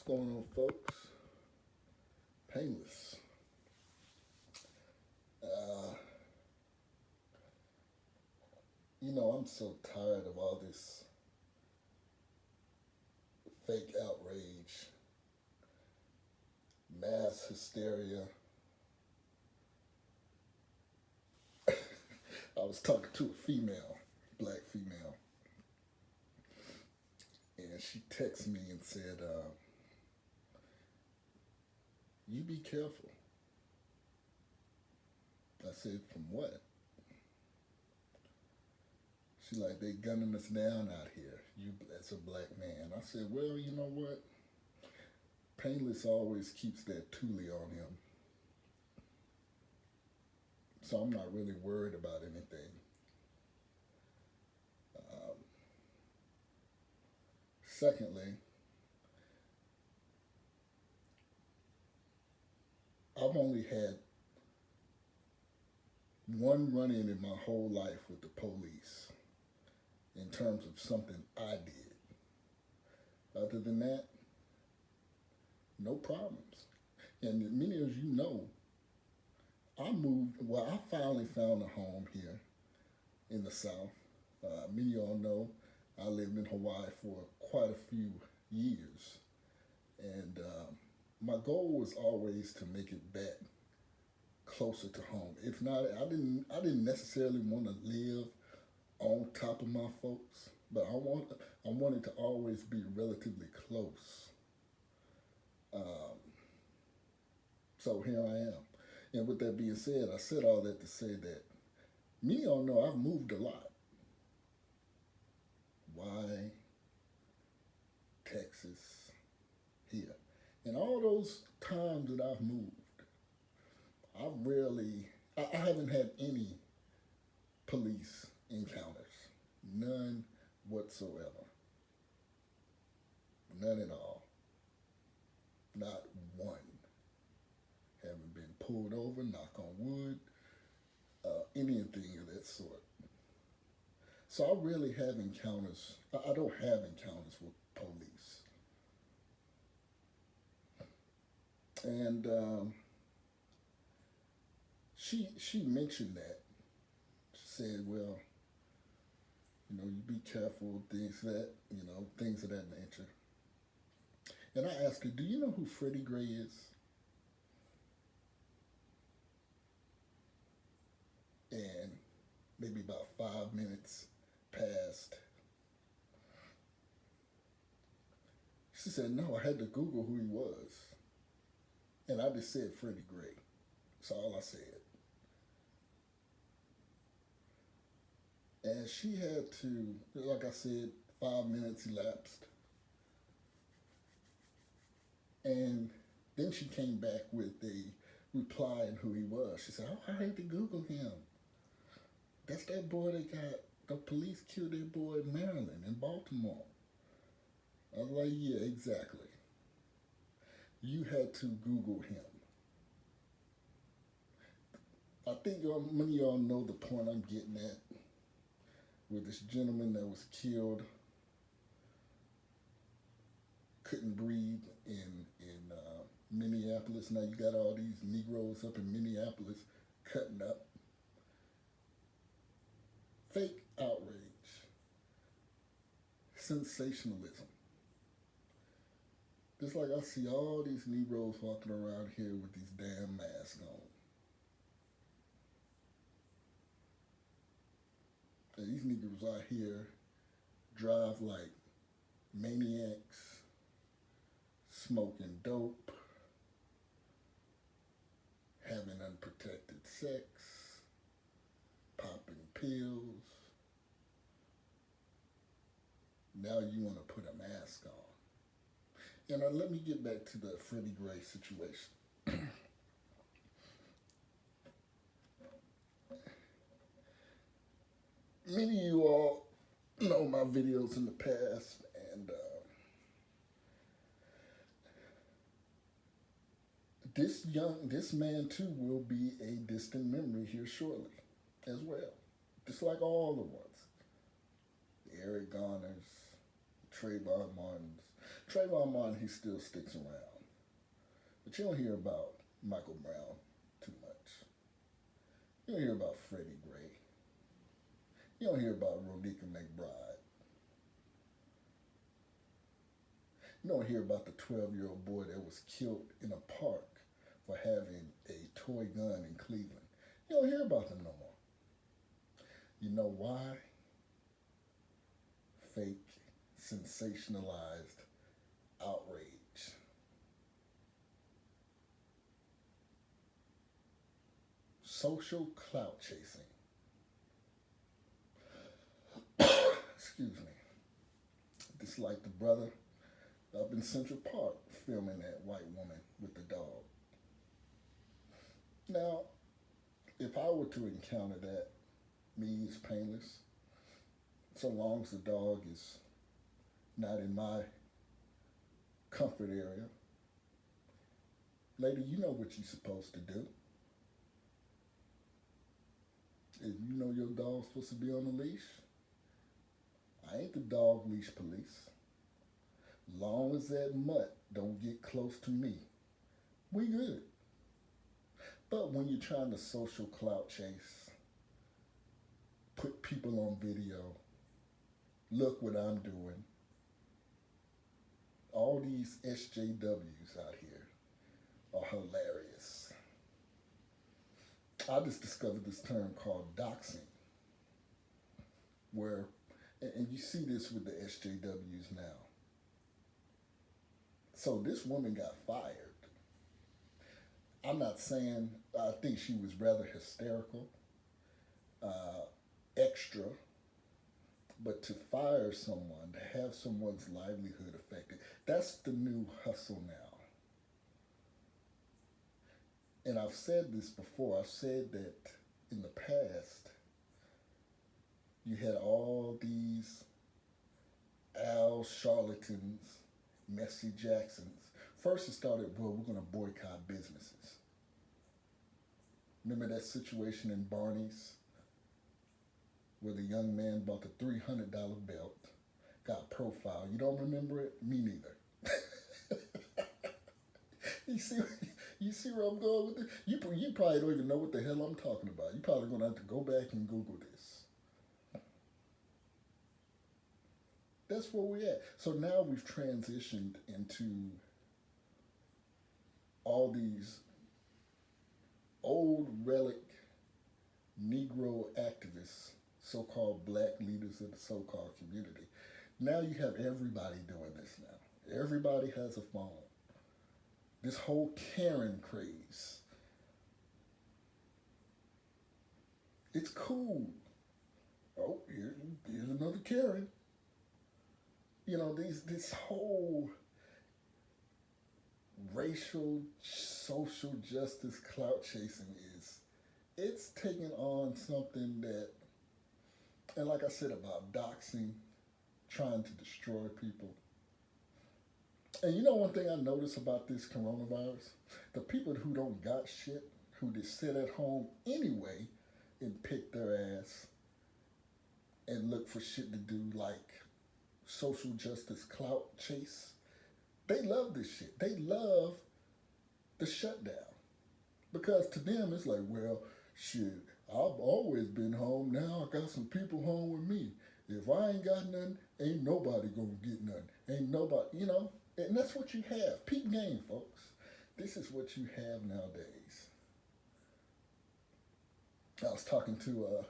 What's going on, folks? Painless. Uh, I'm so tired of all this fake outrage, mass hysteria. I was talking to a female, black female, and she texted me and said, "You be careful." I said, "From what?" She like, "They gunning us down out here. You as a black man." I said, "Well, you know what? Painless always keeps that Thule on him, so I'm not really worried about anything." Um, Secondly, I've only had one run-in my whole life with the police in terms of something I did. Other than that, no problems. And many of you know, I finally found a home here in the South. Many of y'all know I lived in Hawaii for quite a few years. And my goal was always to make it back closer to home. If not, I didn't necessarily want to live on top of my folks, but I wanted to always be relatively close. Um, so here I am. And with that being said, I said all that to say that many of y'all know I've moved a lot. Why? Texas, here. And all those times that I've moved, I haven't had any police encounters. None whatsoever. None at all. Not one. Haven't been pulled over, knock on wood, anything of that sort. So I really have encounters. I don't have encounters with police. And she mentioned that. She said, "Well, you be careful, things of that nature." And I asked her, "Do you know who Freddie Gray is?" And maybe about 5 minutes passed. She said, "No, I had to Google who he was." And I just said Freddie Gray. That's all I said. And she had to, like I said, 5 minutes elapsed. And then she came back with a reply and who he was. She said, "Oh, I had to Google him. That's that boy that got the police killed that boy in Maryland, in Baltimore." I was like, "Yeah, exactly. You had to Google him." I think many of y'all know the point I'm getting at with this gentleman that was killed, couldn't breathe in Minneapolis. Now you got all these Negroes up in Minneapolis cutting up. Fake outrage, sensationalism. Just like I see all these Negroes walking around here with these damn masks on. And these Negroes out here drive like maniacs, smoking dope, having unprotected sex, popping pills. Now you want to put a mask on. And let me get back to the Freddie Gray situation. Many of you all know my videos in the past, and this man too will be a distant memory here shortly, as well, just like all the ones, the Eric Garners, Trayvon Martins. Trayvon Martin, he still sticks around. But you don't hear about Michael Brown too much. You don't hear about Freddie Gray. You don't hear about Ronika McBride. You don't hear about the 12-year-old boy that was killed in a park for having a toy gun in Cleveland. You don't hear about them no more. You know why? Fake, sensationalized outrage. Social clout chasing. Excuse me. It's like the brother up in Central Park filming that white woman with the dog. Now, if I were to encounter that, me is painless, so long as the dog is not in my comfort area. Lady, you know what you're supposed to do. If you know your dog's supposed to be on a leash, I ain't the dog leash police. Long as that mutt don't get close to me, we good. But when you're trying to social clout chase, put people on video, look what I'm doing, all these SJWs out here are hilarious. I just discovered this term called doxing, where, and you see this with the SJWs now. So this woman got fired. I'm not saying, I think she was rather hysterical, extra, but to fire someone, to have someone's livelihood affected, that's the new hustle now. And I've said this before, I've said that in the past, you had all these Al charlatans, Messy Jacksons. First it started, well, we're going to boycott businesses. Remember that situation in Barney's where the young man bought the $300 belt, got profiled. You don't remember it? Me neither. You see where I'm going with this? You probably don't even know what the hell I'm talking about. You're probably going to have to go back and Google this. That's where we're at. So now we've transitioned into all these old relic Negro activists, so-called black leaders of the so-called community. Now you have everybody doing this now. Everybody has a phone. This whole Karen craze. It's cool. Oh, here's another Karen. You know, this whole racial, social justice clout chasing it's taking on something that, and like I said about doxing, trying to destroy people. And you know one thing I noticed about this coronavirus? The people who don't got shit, who just sit at home anyway and pick their ass and look for shit to do like social justice clout chase, they love this shit. They love the shutdown. Because to them it's like, well, shit, I've always been home. Now I got some people home with me. If I ain't got nothing, ain't nobody gonna get nothing. Ain't nobody, you know? And that's what you have. Peep game, folks. This is what you have nowadays. I was talking to a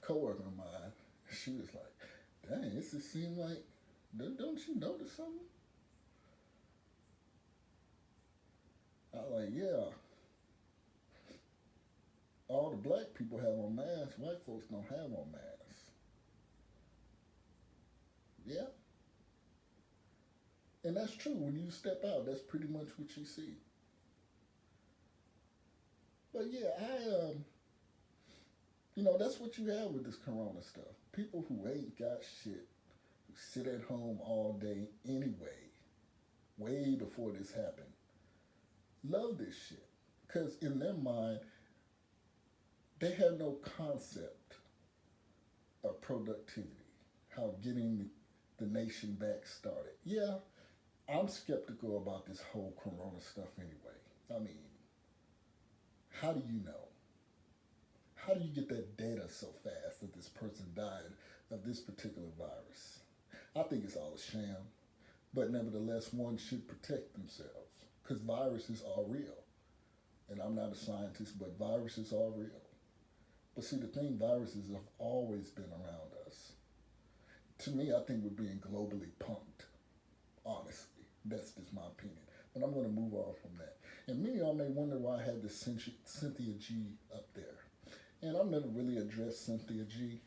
coworker of mine. She was like, dang, this just seems like, don't you notice something? I was like, yeah. All the black people have on masks. White folks don't have on masks. Yeah. And that's true. When you step out, that's pretty much what you see. But yeah, that's what you have with this corona stuff. People who ain't got shit, who sit at home all day anyway, way before this happened, love this shit. Because in their mind, they have no concept of productivity, how getting the nation back started. Yeah, I'm skeptical about this whole corona stuff anyway. I mean, how do you know? How do you get that data so fast that this person died of this particular virus? I think it's all a sham, but nevertheless, one should protect themselves because viruses are real. And I'm not a scientist, but viruses are real. But see, the thing, viruses have always been around us. To me, I think we're being globally punked, honestly. That's just my opinion. But I'm going to move on from that. And many of y'all may wonder why I had this Cynthia G up there. And I've never really addressed Cynthia G.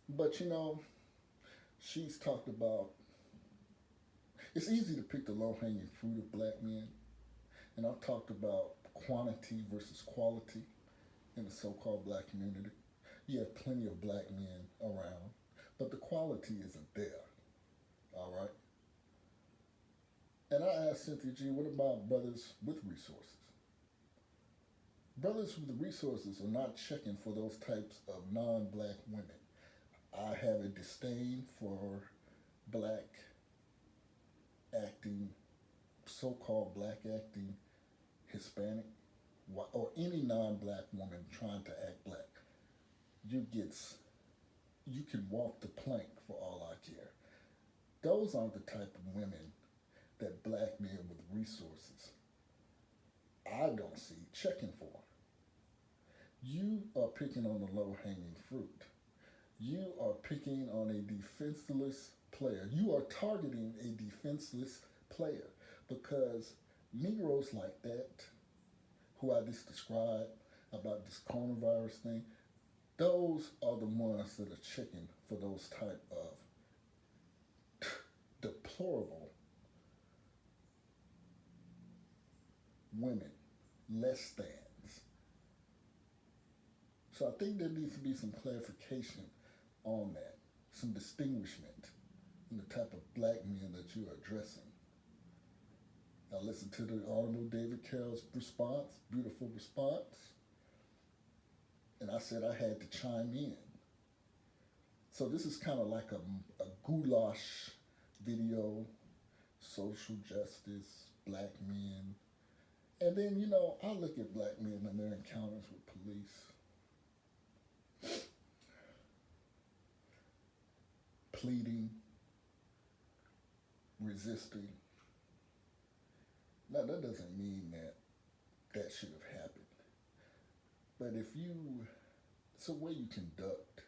But you know, she's talked about it's easy to pick the low hanging fruit of black men. And I've talked about quantity versus quality in the so called black community. You have plenty of black men around, but the quality isn't there. All right? And I asked Cynthia G, what about brothers with resources? Brothers with resources are not checking for those types of non black women. I have a disdain for black acting, so called black acting Hispanic, or any non black woman trying to act black. You get, you can walk the plank for all I care. Those aren't the type of women that black men with resources I don't see checking for. You are picking on the low hanging fruit. You are picking on a defenseless player. You are targeting a defenseless player because Negroes like that, who I just described about this coronavirus thing, those are the ones that are checking for those type of deplorable women, less than. So I think there needs to be some clarification on that, some distinguishment in the type of black men that you are addressing. I listened to the Honorable David Carroll's response, beautiful response, and I said I had to chime in. So this is kind of like a goulash video, social justice, black men. And then, you know, I look at black men and their encounters with police. Pleading, resisting. Now, that doesn't mean that that should have happened. But if you, it's a way you conduct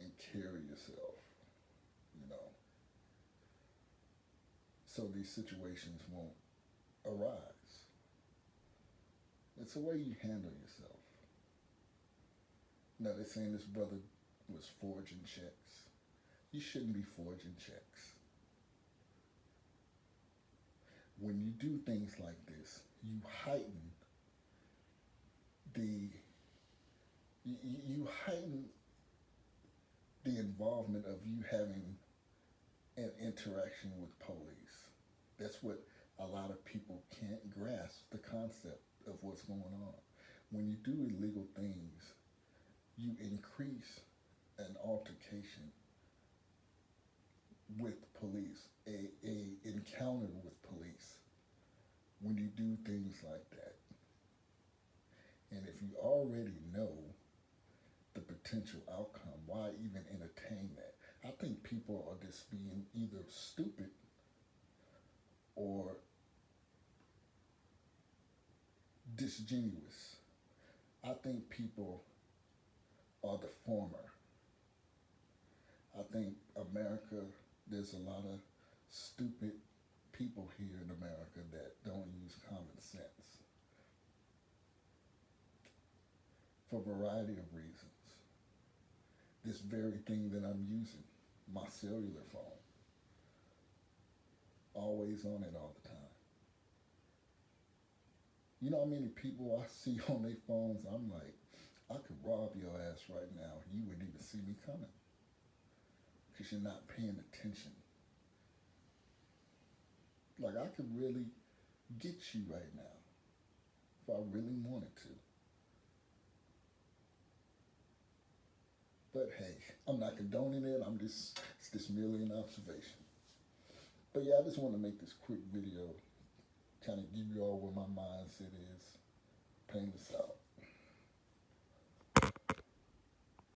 and carry yourself, you know, so these situations won't arise. It's a way you handle yourself. Now, they're saying this brother was forging checks. You shouldn't be forging checks. When you do things like this, you heighten the you heighten the involvement of you having an interaction with police. That's what a lot of people can't grasp the concept of what's going on. When you do illegal things, you increase an altercation with police, a encounter with police when you do things like that. And if you already know the potential outcome, why even entertain that? I think people are just being either stupid or disingenuous. I think people are the former. I think America, there's a lot of stupid people here in America that don't use common sense for a variety of reasons. This very thing that I'm using, my cellular phone, always on it all the time. You know how many people I see on their phones, I'm like, I could rob your ass right now. You wouldn't even see me coming because you're not paying attention. Like, I could really get you right now if I really wanted to. But hey, I'm not condoning it. It's just merely an observation. But yeah, I just want to make this quick video, kind of give you all where my mindset is playing this out.